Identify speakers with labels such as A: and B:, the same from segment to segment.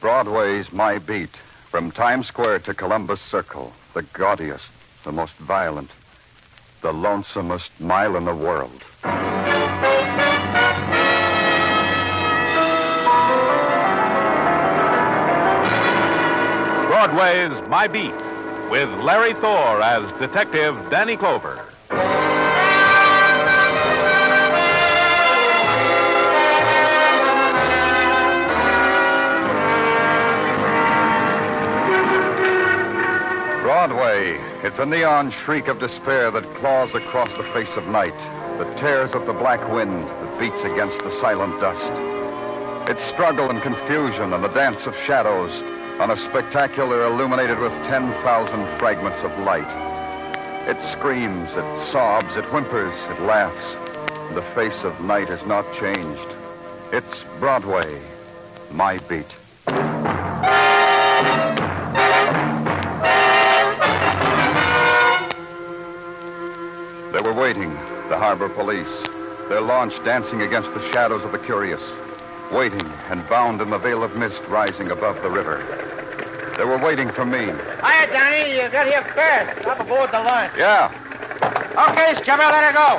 A: Broadway's my beat. From Times Square to Columbus Circle. The gaudiest, the most violent, the lonesomest mile in the world.
B: Broadway's My Beat, with Larry Thor as Detective Danny Clover.
A: Broadway. It's a neon shriek of despair that claws across the face of night, that tears at the black wind that beats against the silent dust. It's struggle and confusion and the dance of shadows on a spectacular illuminated with 10,000 fragments of light. It screams, it sobs, it whimpers, it laughs. The face of night has not changed. It's Broadway, my beat. They were waiting, the harbor police, their launch dancing against the shadows of the curious, waiting and bound in the veil of mist rising above the river. They were waiting for me.
C: Hiya, Danny. You got here first. Up aboard the launch.
A: Yeah.
C: Okay, Skipper, let her go.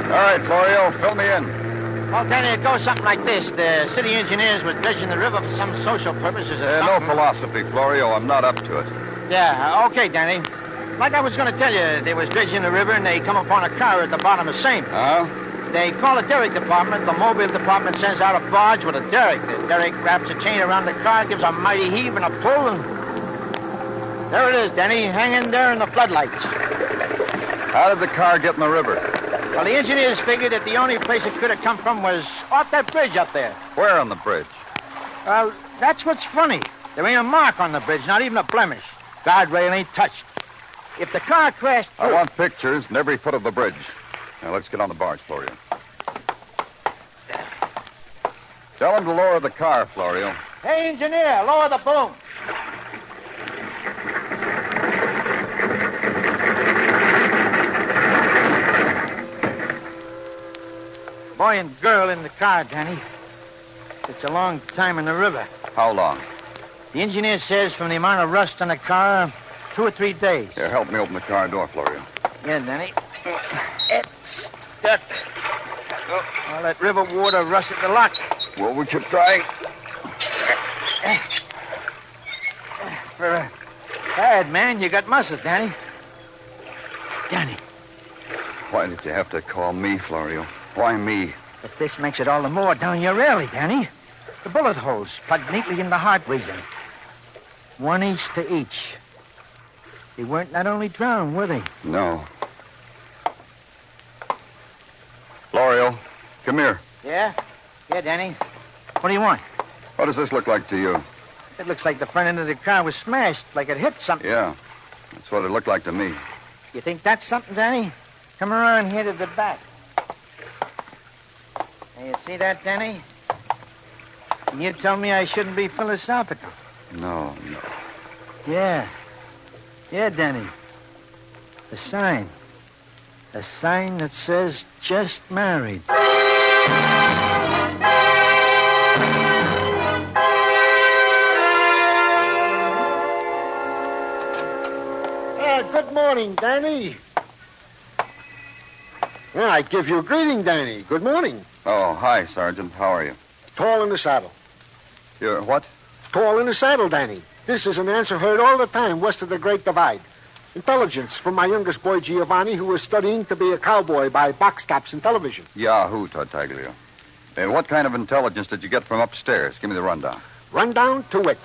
A: All right, Florio, fill me in.
C: Well, Danny, it goes something like this. The city engineers were dredging the river for some social purposes or
A: No
C: something.
A: philosophy, Florio. I'm not up to it.
C: Yeah, okay, Danny. Like I was going to tell you, they was dredging the river and they come upon a car at the bottom of the same.
A: Huh?
C: They call the derrick department. The mobile department sends out a barge with a derrick. The derrick wraps a chain around the car, gives a mighty heave and a pull, and there it is, Danny, hanging there in the floodlights.
A: How did the car get in the river?
C: Well, the engineers figured that the only place it could have come from was off that bridge up there.
A: Where on the bridge?
C: Well, that's what's funny. There ain't a mark on the bridge, not even a blemish. Guardrail ain't touched. If the car crashed through...
A: I want pictures and every foot of the bridge. Now, let's get on the barge, Florio. Tell him to lower the car, Florio.
C: Hey, engineer, lower the boom. Boy and girl in the car, Danny. It's a long time in the river.
A: How long?
C: The engineer says from the amount of rust on the car, 2 or 3 days.
A: Here, help me open the car door, Florio.
C: Yeah, Danny. It's stuck. All that river water rusted the lock.
A: Well, we keep trying.
C: For a bad man, you got muscles, Danny. Danny,
A: Why did you have to call me, Florio? Why me?
C: but this makes it all the more down your alley, Danny. The bullet holes plugged neatly in the heart region. 1 each to each. They weren't not only drowned, were they?
A: No. Florio, come here.
C: Yeah? Yeah, Danny. What do you want?
A: What does this look like to you?
C: It looks like the front end of the car was smashed, like it hit something.
A: Yeah, that's what it looked like to me.
C: You think that's something, Danny? Come around here to the back. Now, you see that, Danny? And you tell me I shouldn't be philosophical.
A: No.
C: Yeah. Yeah, Danny. A sign. A sign that says just married.
D: Good morning, Danny. Well, I give you a greeting, Danny. Good morning.
A: Oh, hi, Sergeant. How are you?
D: Tall in the saddle.
A: You're what?
D: Tall in the saddle, Danny. This is an answer heard all the time west of the Great Divide. Intelligence from my youngest boy, Giovanni, who is studying to be a cowboy by box tops and television.
A: Yahoo, Tartaglia. And what kind of intelligence did you get from upstairs? Give me the rundown.
D: Rundown to wit.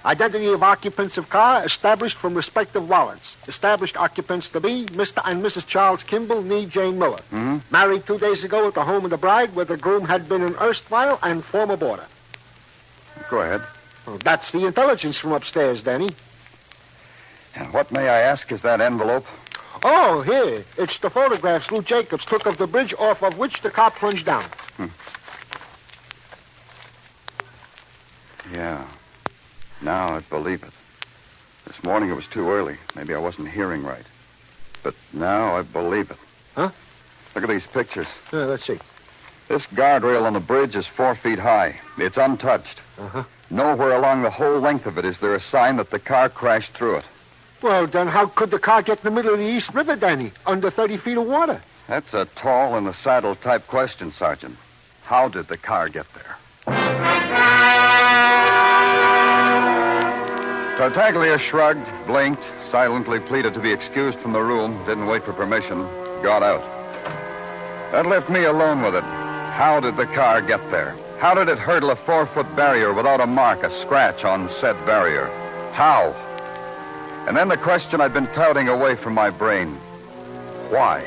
D: Identity of occupants of car established from respective wallets. Established occupants to be Mr. and Mrs. Charles Kimball, nee Jane Miller.
A: Hmm?
D: Married 2 days ago at the home of the bride, where the groom had been an erstwhile and former boarder.
A: Go ahead.
D: Well, that's the intelligence from upstairs, Danny.
A: And what, may I ask, is that envelope?
D: Oh, here. It's the photographs Lou Jacobs took of the bridge off of which the car plunged down.
A: Yeah. Now I believe it. This morning it was too early. Maybe I wasn't hearing right. But now I believe it.
D: Huh?
A: Look at these pictures.
D: Let's see.
A: This guardrail on the bridge is 4 feet high. It's untouched.
D: Uh-huh.
A: Nowhere along the whole length of it is there a sign that the car crashed through it.
D: Well, then how could the car get in the middle of the East River, Danny, under 30 feet of water?
A: That's a tall in the saddle type question, Sergeant. How did the car get there? Tartaglia shrugged, blinked, silently pleaded to be excused from the room, didn't wait for permission, got out. That left me alone with it. How did the car get there? How did it hurdle a 4-foot barrier without a mark, a scratch on said barrier? How? And then the question I'd been touting away from my brain. Why?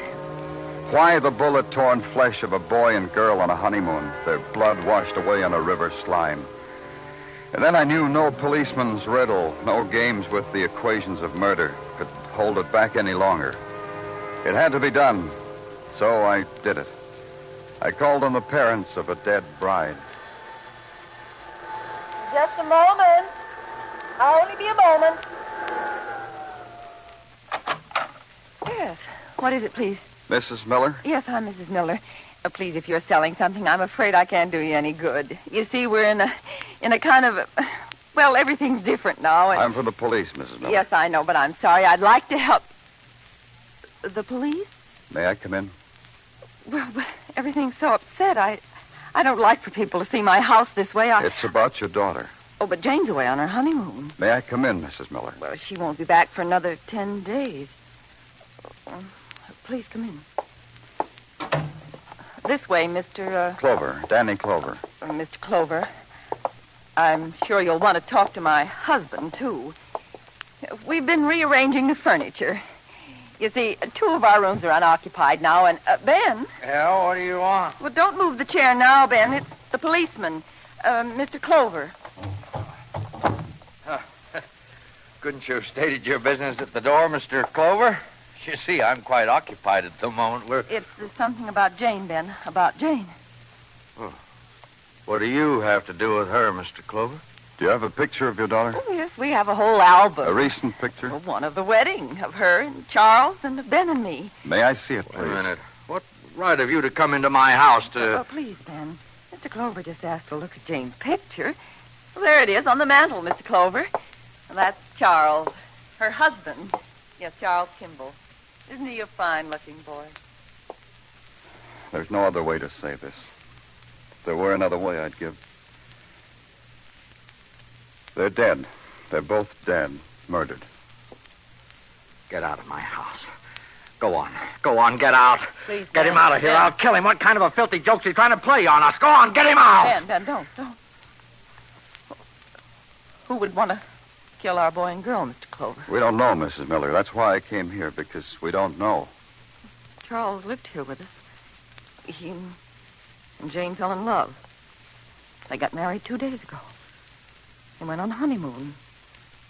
A: Why the bullet-torn flesh of a boy and girl on a honeymoon, their blood washed away on a river slime? And then I knew no policeman's riddle, no games with the equations of murder could hold it back any longer. It had to be done, so I did it. I called on the parents of a dead bride.
E: Just a moment. I'll only be a moment. Yes. What is it, please?
A: Mrs. Miller?
E: Yes, I'm Mrs. Miller. Please, if you're selling something, I'm afraid I can't do you any good. You see, we're in a kind of well, everything's different now. And...
A: I'm from the police, Mrs. Miller.
E: Yes, I know, but I'm sorry. I'd like to help. The police?
A: May I come in?
E: Well, but everything's so upset. I don't like for people to see my house this way.
A: It's about your daughter.
E: Oh, but Jane's away on her honeymoon.
A: May I come in, Mrs. Miller?
E: Well, she won't be back for another 10 days. Please come in. This way, Mr.
A: Clover, Danny Clover.
E: Mr. Clover. I'm sure you'll want to talk to my husband, too. We've been rearranging the furniture. You see, 2 of our rooms are unoccupied now, and, Ben...
C: Yeah, what do you want?
E: Well, don't move the chair now, Ben. It's the policeman, Mr. Clover.
C: Couldn't you have stated your business at the door, Mr. Clover? You see, I'm quite occupied at the moment.
E: It's something about Jane, Ben. About Jane.
C: Oh. What do you have to do with her, Mr. Clover?
A: Do you have a picture of your daughter?
E: Oh, yes, we have a whole album.
A: A recent picture?
E: Well, one of the wedding of her and Charles and of Ben and me.
A: May I see it, please?
C: Wait a minute. What right have you to come into my house to...
E: Oh, please, Ben. Mr. Clover just asked to look at Jane's picture. Well, there it is on the mantel, Mr. Clover. And that's Charles, her husband. Yes, Charles Kimball. Isn't he a fine-looking boy?
A: There's no other way to say this. If there were another way, I'd give. They're dead. They're both dead. Murdered.
C: Get out of my house. Go on. Go on, get out.
E: Please,
C: get
E: Ben,
C: him out of here.
E: Ben.
C: I'll kill him. What kind of a filthy joke's he trying to play on us? Go on, get him out.
E: Ben, don't. Who would want to kill our boy and girl, Mr. Clover?
A: We don't know, Mrs. Miller. That's why I came here, because we don't know.
E: Charles lived here with us. He and Jane fell in love. They got married 2 days ago. They went on honeymoon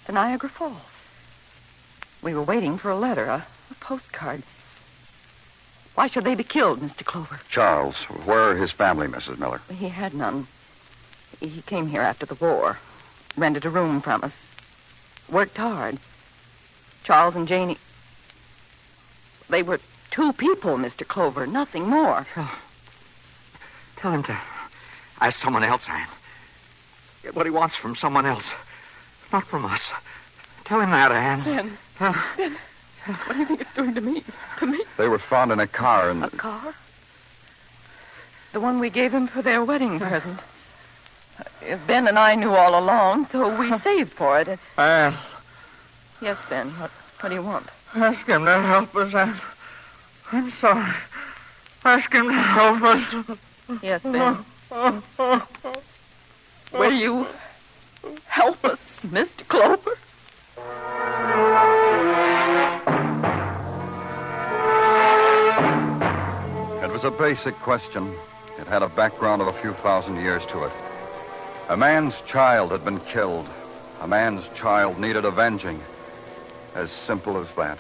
E: to Niagara Falls. We were waiting for a letter, a postcard. Why should they be killed, Mr. Clover?
A: Charles, where are his family, Mrs. Miller?
E: He had none. He came here after the war, rented a room from us, worked hard. Charles and Janie, they were 2 people, Mr. Clover, nothing more.
C: Tell him to ask someone else, Anne. Get what he wants from someone else, not from us. Tell him that, Anne.
E: Ben, what do you think it's doing to me? To me?
A: They were found in a car and...
E: A car? The one we gave him for their wedding present. Ben and I knew all along, so we saved for it.
C: Anne.
E: Yes, Ben. What do you want?
C: Ask him to help us, Anne. I'm sorry. Ask him to help us.
E: Yes, Ben. Will you help us, Mr. Clover?
A: It was a basic question. It had a background of a few thousand years to it. A man's child had been killed. A man's child needed avenging. As simple as that.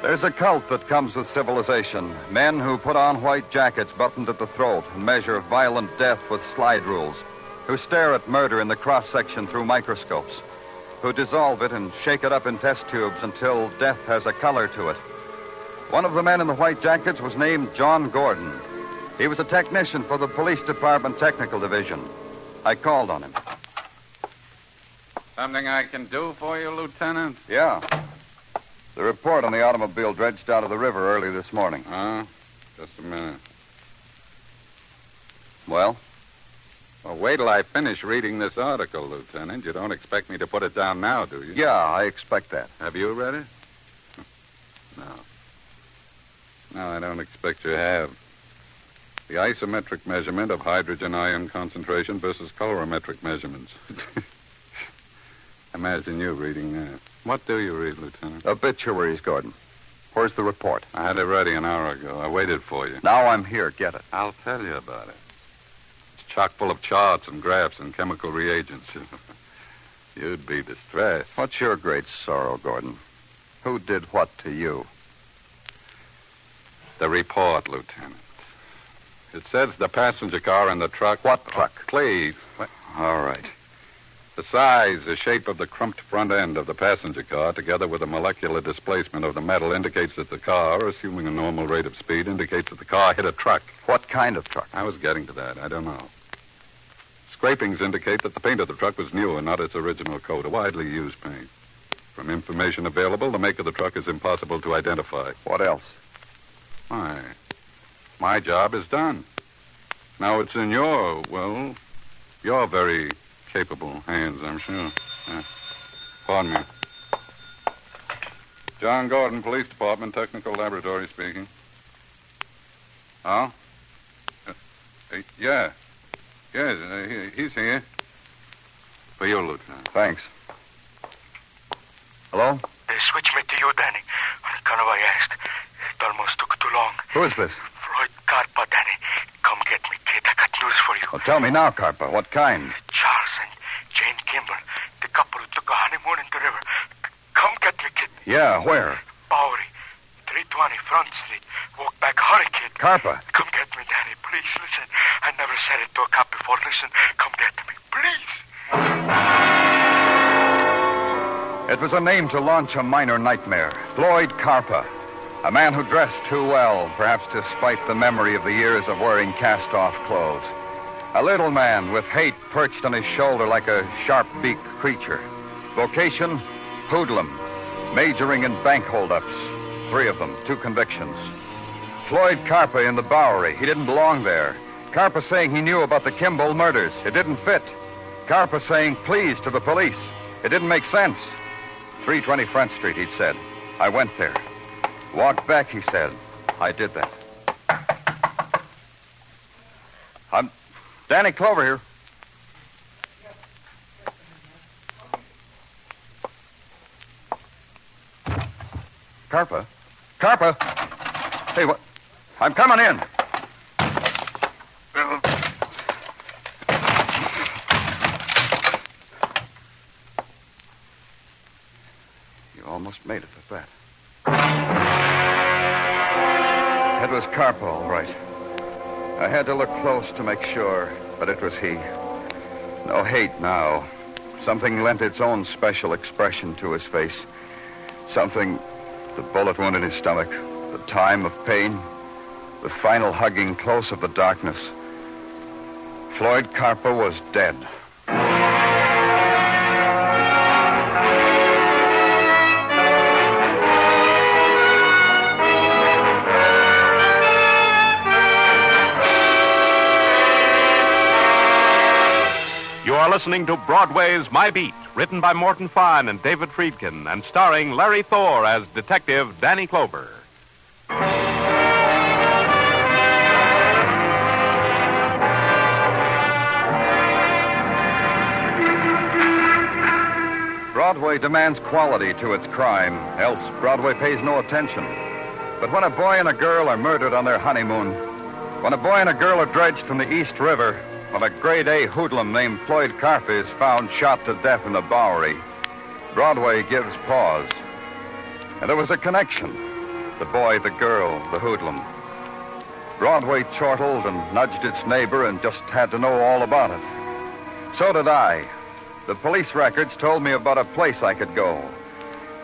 A: There's a cult that comes with civilization. Men who put on white jackets buttoned at the throat and measure violent death with slide rules. Who stare at murder in the cross-section through microscopes. who dissolve it and shake it up in test tubes until death has a color to it. One of the men in the white jackets was named John Gordon. He was a technician for the police department technical division. I called on him.
F: Something I can do for you, Lieutenant?
A: Yeah. The report on the automobile dredged out of the river early this morning.
F: Just a minute.
A: Well?
F: Well, wait till I finish reading this article, Lieutenant. You don't expect me to put it down now, do you?
A: Yeah, I expect that.
F: Have you read it? No. No, I don't expect you have. The isometric measurement of hydrogen ion concentration versus colorimetric measurements. Imagine you reading that. What do you read, Lieutenant?
A: Obituaries, Gordon. Where's the report?
F: I had it ready an hour ago. I waited for you.
A: Now I'm here. Get it.
F: I'll tell you about it. It's chock full of charts and graphs and chemical reagents. You'd be distressed.
A: What's your great sorrow, Gordon? Who did what to you?
F: The report, Lieutenant. It says the passenger car and the truck...
A: What truck?
F: Please.
A: All right.
F: The size, the shape of the crumped front end of the passenger car, together with the molecular displacement of the metal, indicates that the car, assuming a normal rate of speed, indicates that the car hit a truck.
A: What kind of truck?
F: I was getting to that. I don't know. Scrapings indicate that the paint of the truck was new and not its original coat, a widely used paint. From information available, the make of the truck is impossible to identify.
A: What else?
F: My job is done. Now it's in your very capable hands, I'm sure. Pardon me. John Gordon, Police Department, Technical Laboratory speaking. Oh? Yeah. Yes, he's here. For you, Lieutenant.
A: Thanks. Hello?
G: They switched me to you, Danny. On account of I asked. It almost took too long.
A: Who is this?
G: Floyd Carpa, Danny. Come get me, kid. I got news for you.
A: Well, tell me now, Carpa. What kind?
G: Charles and Jane Kimball, the couple who took a honeymoon in the river. Come get me, kid.
A: Yeah, where?
G: Bowery, 320 Front Street. Walk back, hurry, kid.
A: Carpa.
G: Come get me, Danny. Please, listen. I never said it to a cop before. Listen, come get me, please.
A: It was a name to launch a minor nightmare. Floyd Carpa. A man who dressed too well, perhaps to spite the memory of the years of wearing cast-off clothes. A little man with hate perched on his shoulder like a sharp-beaked creature. Vocation, hoodlum. Majoring in bank holdups. 3 of them, 2 convictions. Floyd Carpa in the Bowery. He didn't belong there. Carpa saying he knew about the Kimball murders. It didn't fit. Carpa saying please to the police. It didn't make sense. 320 Front Street, he'd said. I went there. Walked back, he said. I did that. I'm Danny Clover here. Carpa? Carpa? Hey, what? I'm coming in. You almost made it with that. It was Carpa, all right. I had to look close to make sure, but it was he. No hate now. Something lent its own special expression to his face. Something, the bullet wound in his stomach, the time of pain, the final hugging close of the darkness. Floyd Carpa was dead.
B: You are listening to Broadway's My Beat, written by Morton Fine and David Friedkin, and starring Larry Thor as Detective Danny Clover.
A: Broadway demands quality to its crime, else Broadway pays no attention. But when a boy and a girl are murdered on their honeymoon, when a boy and a girl are dredged from the East River, when a grade-A hoodlum named Floyd Carpa is found shot to death in the Bowery, Broadway gives pause. And there was a connection. The boy, the girl, the hoodlum. Broadway chortled and nudged its neighbor and just had to know all about it. So did I. The police records told me about a place I could go,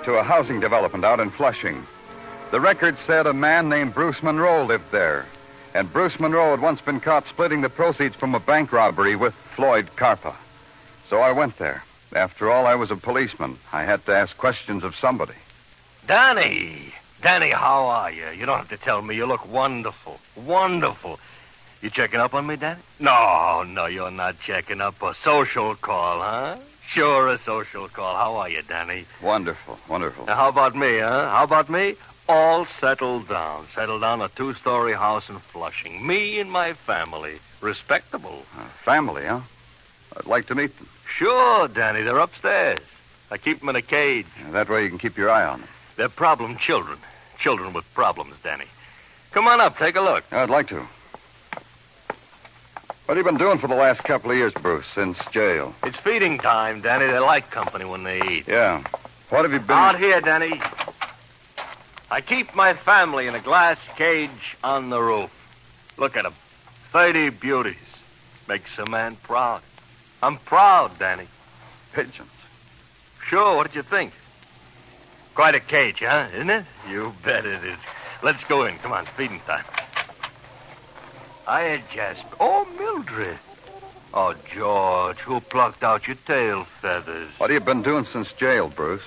A: to a housing development out in Flushing. The records said a man named Bruce Monroe lived there, and Bruce Monroe had once been caught splitting the proceeds from a bank robbery with Floyd Carpa. So I went there. After all, I was a policeman. I had to ask questions of somebody.
H: Danny! Danny, how are you? You don't have to tell me. You look wonderful. Wonderful. You checking up on me, Danny? No, you're not checking up. A social call, huh? Sure, a social call. How are you, Danny?
A: Wonderful, wonderful.
H: Now, how about me, huh? How about me? All settled down. Settled down a 2-story house in Flushing. Me and my family. Respectable.
A: Family, huh? I'd like to meet them.
H: Sure, Danny. They're upstairs. I keep them in a cage.
A: That way you can keep your eye on them.
H: They're problem children. Children with problems, Danny. Come on up. Take a look.
A: I'd like to. What have you been doing for the last couple of years, Bruce, since jail?
H: It's feeding time, Danny. They like company when they eat.
A: Yeah. What have you been...
H: Out here, Danny. I keep my family in a glass cage on the roof. Look at them. 30 beauties. Makes a man proud. I'm proud, Danny.
A: Pigeons.
H: Sure, what did you think? Quite a cage, huh? Isn't it? You bet it is. Let's go in. Come on, feeding time. Hiya, Jasper. Oh, Mildred. Oh, George, who plucked out your tail feathers?
A: What have you been doing since jail, Bruce?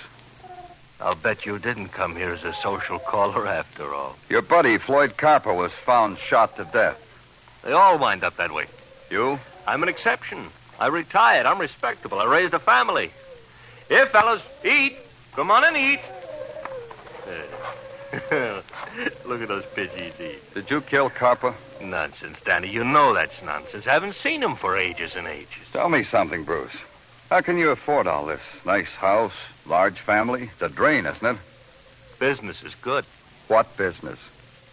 H: I'll bet you didn't come here as a social caller after all.
A: Your buddy, Floyd Carpa, was found shot to death.
H: They all wind up that way.
A: You?
H: I'm an exception. I retired. I'm respectable. I raised a family. Here, fellas, eat. Come on and eat. Look at those pidgeys eat.
A: Did you kill Carpa?
H: Nonsense, Danny. You know that's nonsense. I haven't seen him for ages and ages.
A: Tell me something, Bruce. How can you afford all this? Nice house, large family. It's a drain, isn't it?
H: Business is good.
A: What business?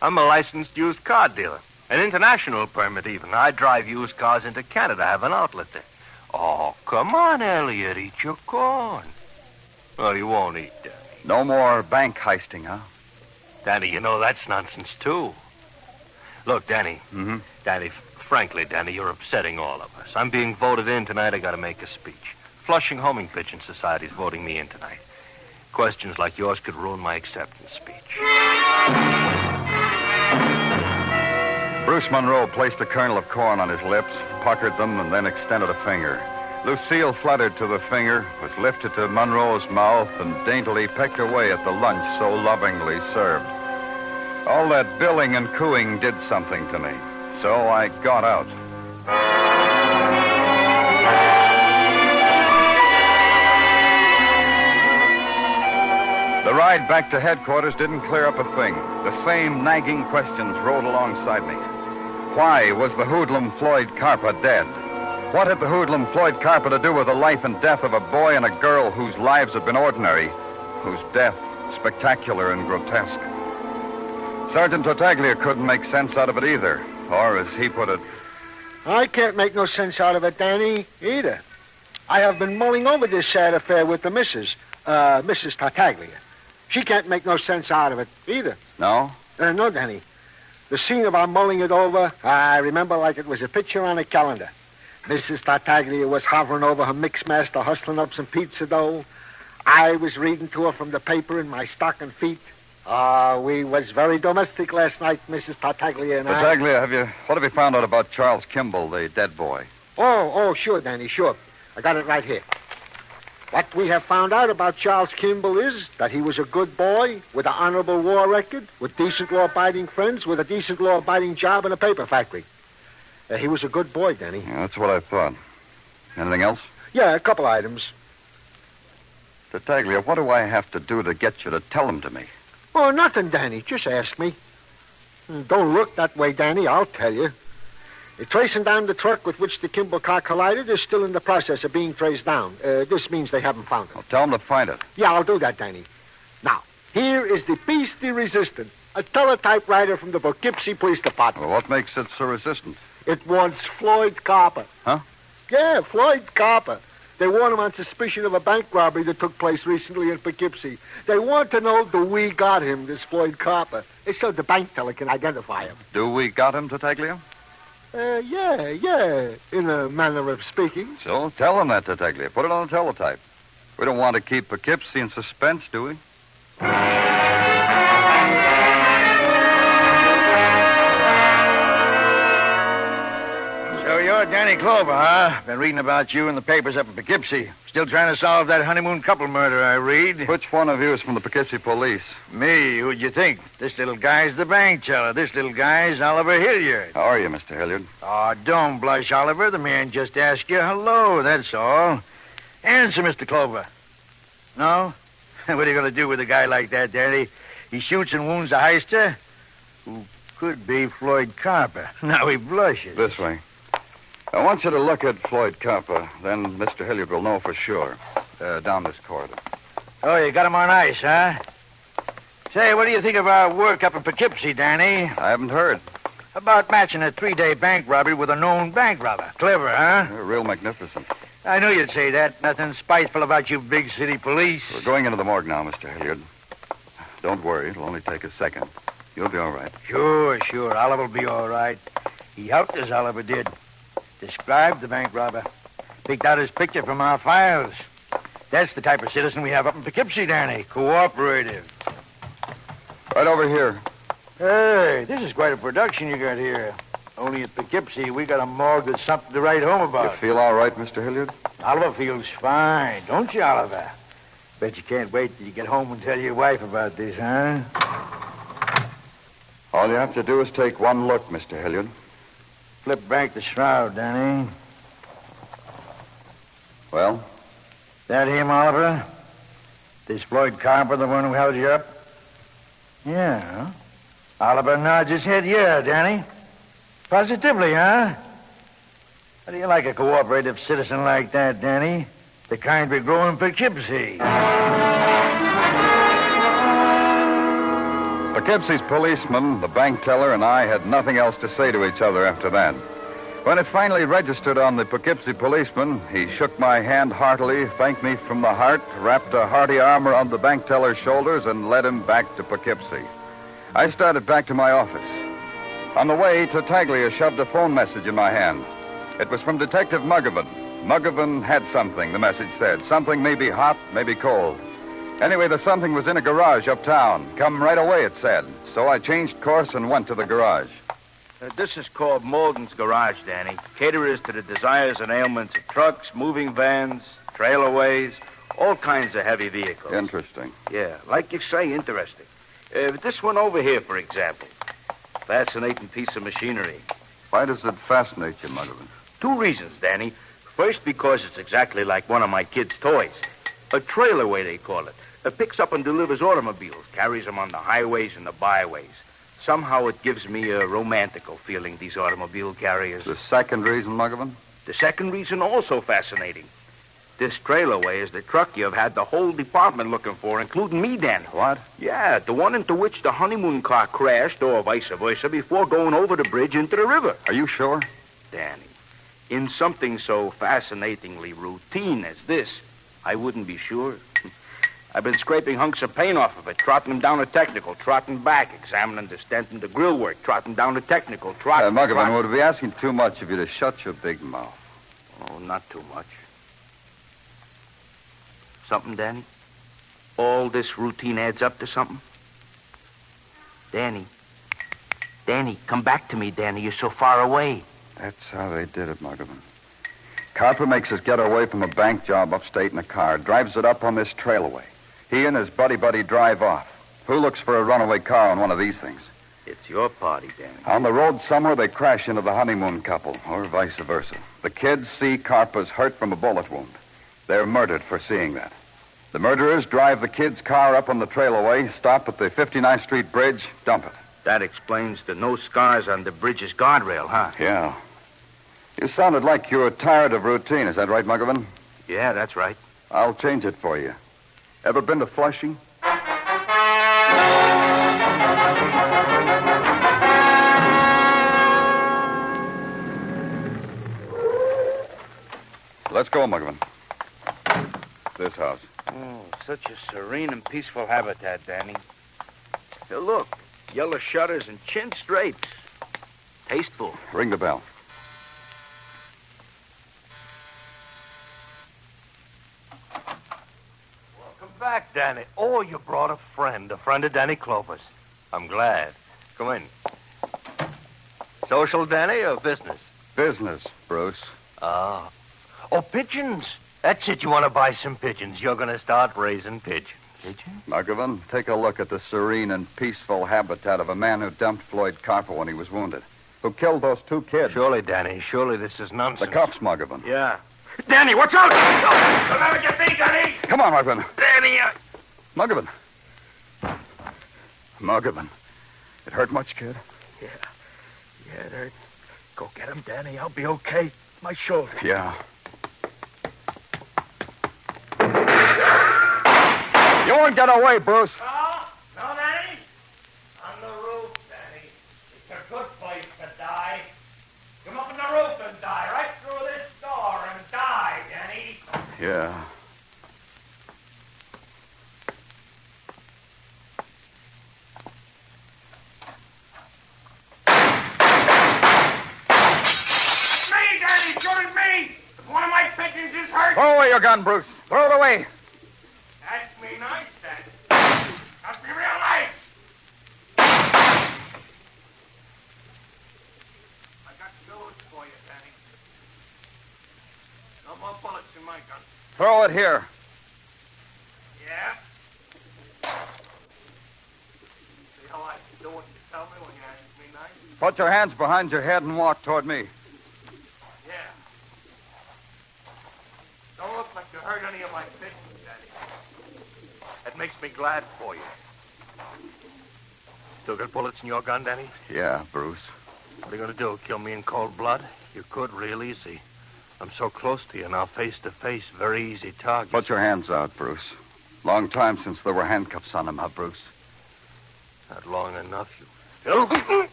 H: I'm a licensed used car dealer. An international permit, even. I drive used cars into Canada. I have an outlet there. Oh, come on, Elliot. Eat your corn. Oh, you won't eat, Danny.
A: No more bank heisting, huh?
H: Danny, you know that's nonsense, too. Look, Danny.
A: Mm-hmm.
H: Danny, frankly, Danny, you're upsetting all of us. I'm being voted in tonight. I got to make a speech. Flushing Homing Pigeon Society's voting me in tonight. Questions like yours could ruin my acceptance speech.
A: Bruce Monroe placed a kernel of corn on his lips, puckered them, and then extended a finger. Lucille fluttered to the finger, was lifted to Monroe's mouth, and daintily pecked away at the lunch so lovingly served. All that billing and cooing did something to me, so I got out. The ride back to headquarters didn't clear up a thing. The same nagging questions rode alongside me. Why was the hoodlum Floyd Carpa dead? What had the hoodlum Floyd Carpa to do with the life and death of a boy and a girl whose lives had been ordinary, whose death spectacular and grotesque? Sergeant Tartaglia couldn't make sense out of it either, or as he put it...
D: I can't make no sense out of it, Danny, either. I have been mulling over this sad affair with the Mrs. Tartaglia. She can't make no sense out of it either.
A: No?
D: No, Danny. The scene of our mulling it over, I remember like it was a picture on a calendar. Mrs. Tartaglia was hovering over her mixmaster, hustling up some pizza dough. I was reading to her from the paper in my stocking feet. We was very domestic last night, Mrs. Tartaglia and
A: Tartaglia, what have you found out about Charles Kimball, the dead boy?
D: Oh, sure, Danny, sure. I got it right here. What we have found out about Charles Kimball is that he was a good boy with an honorable war record, with decent law-abiding friends, with a decent law-abiding job in a paper factory. He was a good boy, Danny.
A: Yeah, that's what I thought. Anything else?
D: Yeah, a couple items.
A: Tartaglia, what do I have to do to get you to tell them to me?
D: Oh, nothing, Danny. Just ask me. Don't look that way, Danny. I'll tell you. Tracing down the truck with which the Kimball car collided is still in the process of being traced down. This means they haven't found it.
A: Well, tell them to find it.
D: Yeah, I'll do that, Danny. Now, here is the piece de resistance, a teletype writer from the Poughkeepsie Police Department.
A: Well, what makes it so resistant?
D: It wants Floyd Carpa.
A: Huh?
D: Yeah, Floyd Carpa. They want him on suspicion of a bank robbery that took place recently in Poughkeepsie. They want to know, do we got him, this Floyd Carpa? It's so the bank teller can identify him.
A: Do we got him, Tartaglia?
D: Yeah, in a manner of speaking.
A: So tell them that, Detective. Put it on the teletype. We don't want to keep Poughkeepsie in suspense, do we?
C: So you're Danny Clover, huh? Been reading about you in the papers up in Poughkeepsie. Still trying to solve that honeymoon couple murder, I read.
A: Which one of you is from the Poughkeepsie police?
C: Me, who'd you think? This little guy's the bank teller. This little guy's Oliver Hilliard.
A: How are you, Mr. Hilliard?
C: Oh, don't blush, Oliver. The man just asked you hello, that's all. Answer, Mr. Clover. No? What are you going to do with a guy like that, Danny? He shoots and wounds a heister who could be Floyd Carper. Now he blushes.
A: This way. I want you to look at Floyd Carper. Then Mr. Hilliard will know for sure. Down this corridor.
C: Oh, you got him on ice, huh? Say, what do you think of our work up in Poughkeepsie, Danny?
A: I haven't heard.
C: About matching a 3-day bank robbery with a known bank robber. Clever, huh?
A: You're real magnificent.
C: I knew you'd say that. Nothing spiteful about you big city police.
A: We're going into the morgue now, Mr. Hilliard. Don't worry. It'll only take a second. You'll be all right.
C: Sure. Oliver'll be all right. He helped us, Oliver did. Described the bank robber. Picked out his picture from our files. That's the type of citizen we have up in Poughkeepsie, Danny. Cooperative.
A: Right over here.
C: Hey, this is quite a production you got here. Only at Poughkeepsie, we got a morgue that's something to write home about.
A: You feel all right, Mr. Hilliard?
C: Oliver feels fine, don't you, Oliver? Bet you can't wait till you get home and tell your wife about this, huh?
A: All you have to do is take one look, Mr. Hilliard.
C: Flip back the shroud, Danny.
A: Well?
C: That him, Oliver? This Floyd Carper, the one who held you up? Yeah. Oliver nods his head, yeah, Danny. Positively, huh? How do you like a cooperative citizen like that, Danny? The kind we grow in Poughkeepsie.
A: Poughkeepsie's policeman, the bank teller, and I had nothing else to say to each other after that. When it finally registered on the Poughkeepsie policeman, he shook my hand heartily, thanked me from the heart, wrapped a hearty arm around the bank teller's shoulders, and led him back to Poughkeepsie. I started back to my office. On the way, Tartaglia shoved a phone message in my hand. It was from Detective Muggavan. Muggavan had something, the message said. Something maybe hot, maybe cold. Anyway, the something was in a garage uptown. Come right away, it said. So I changed course and went to the garage.
I: This is called Morgan's Garage, Danny. Caterers to the desires and ailments of trucks, moving vans, trailerways, all kinds of heavy vehicles.
A: Interesting.
I: Yeah, like you say, interesting. This one over here, for example. Fascinating piece of machinery.
A: Why does it fascinate you, Muggavan?
I: 2 reasons, Danny. First, because it's exactly like one of my kids' toys. A trailerway, they call it. It picks up and delivers automobiles, carries them on the highways and the byways. Somehow it gives me a romantical feeling, these automobile carriers.
A: The second reason, Muggavan?
I: The second reason also fascinating. This trailerway is the truck you've had the whole department looking for, including me, Danny.
A: What?
I: Yeah, the one into which the honeymoon car crashed, or vice versa, before going over the bridge into the river.
A: Are you sure?
I: Danny, in something so fascinatingly routine as this, I wouldn't be sure. I've been scraping hunks of paint off of it, trotting them down a technical, trotting back, examining the stent and the grill work, trotting down a technical, trotting...
A: Muggavan, would it be asking too much of you to shut your big mouth?
I: Oh, not too much. Something, Danny? All this routine adds up to something? Danny, come back to me, Danny. You're so far away.
A: That's how they did it, Muggavan. Carper makes us get away from a bank job upstate in a car, drives it up on this trailway. He and his buddy drive off. Who looks for a runaway car on one of these things?
I: It's your party, Danny.
A: On the road somewhere, they crash into the honeymoon couple, or vice versa. The kids see Carper's hurt from a bullet wound. They're murdered for seeing that. The murderers drive the kids' car up on the trailway, stop at the 59th Street Bridge, dump it.
I: That explains the no scars on the bridge's guardrail, huh?
A: Yeah. You sounded like you were tired of routine. Is that right, Muggavan?
I: Yeah, that's right.
A: I'll change it for you. Ever been to Flushing? Let's go, Muggavan. This house.
I: Oh, such a serene and peaceful habitat, Danny. Hey, look, yellow shutters and chinch drapes. Tasteful.
A: Ring the bell.
H: back, Danny. Oh, you brought a friend of Danny Clover's. I'm glad. Come in. Social, Danny, or business?
A: Business, Bruce.
H: Ah. Oh, pigeons. That's it. You want to buy some pigeons. You're going to start raising pigeons. Pigeons?
A: Muggavan, take a look at the serene and peaceful habitat of a man who dumped Floyd Carper when he was wounded. Who killed those 2 kids.
H: Surely, Danny. Surely this is nonsense.
A: The cops, Muggavan.
H: Yeah. Danny, watch out! Don't let me get me, Danny!
A: Come on, Muggavan.
H: Danny,
A: Muggavan. Muggavan. It hurt much, kid?
G: Yeah, it hurt. Go get him, Danny. I'll be okay. My shoulder.
A: Yeah. You won't get away, Bruce.
H: No, Danny. On the roof, Danny. It's a good place to die. Come up on the roof and die. Right through this door and die, Danny.
A: Yeah.
H: Me, Danny. Shooting me. If one of my pigeons is hurt.
A: Throw away your gun, Bruce. Throw it away.
H: That's me nice, Danny. That's me real nice. I got news for you, Danny. No more bullets in my gun.
A: Throw it here.
H: Yeah? See how I do what you tell me when you ask me nice?
A: Put your hands behind your head and walk toward me.
H: Yeah. Don't look like you hurt any of my pigeons, Danny. That makes me glad for you. Still got bullets in your gun, Danny?
A: Yeah, Bruce.
H: What are you going to do, kill me in cold blood? You could real easy. I'm so close to you now, face to face, very easy target.
A: Put your hands out, Bruce. Long time since there were handcuffs on him, huh, Bruce?
H: Not long enough, you...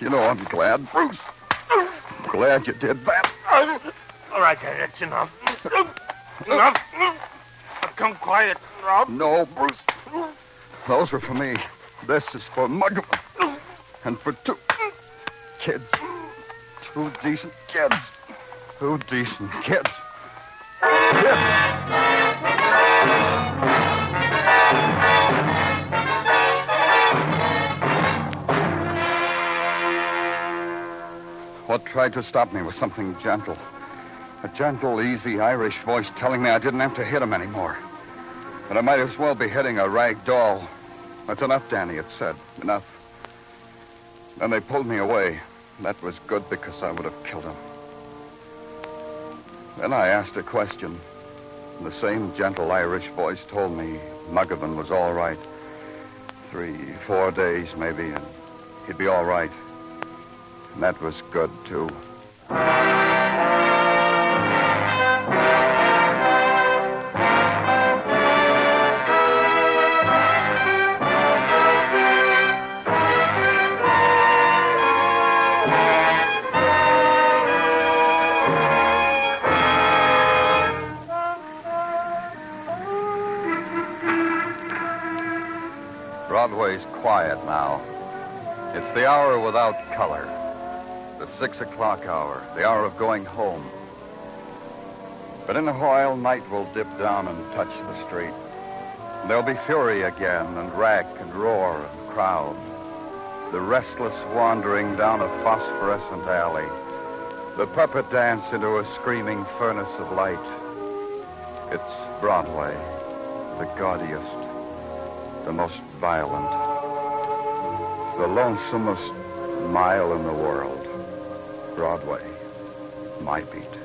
A: You know, I'm glad, Bruce. I'm glad you did that.
H: All right, Danny, that's enough. Enough. Now come quiet, Rob.
A: No, Bruce. Those were for me. This is for Muggavan. And for 2 kids. 2 decent kids. 2 decent kids. What tried to stop me was something gentle. A gentle, easy Irish voice telling me I didn't have to hit him anymore. But I might as well be hitting a rag doll. That's enough, Danny, it said. Enough. Then they pulled me away. That was good because I would have killed him. Then I asked a question. The same gentle Irish voice told me Muggavan was all right. 3, 4 days, maybe, and he'd be all right. And that was good, too. Broadway's quiet now. It's the hour without color. The 6 o'clock hour, the hour of going home. But in a while, night will dip down and touch the street. There'll be fury again, and rack and roar and crowd. The restless wandering down a phosphorescent alley. The puppet dance into a screaming furnace of light. It's Broadway, the gaudiest, the most violent, the lonesomest mile in the world. Broadway, my beat.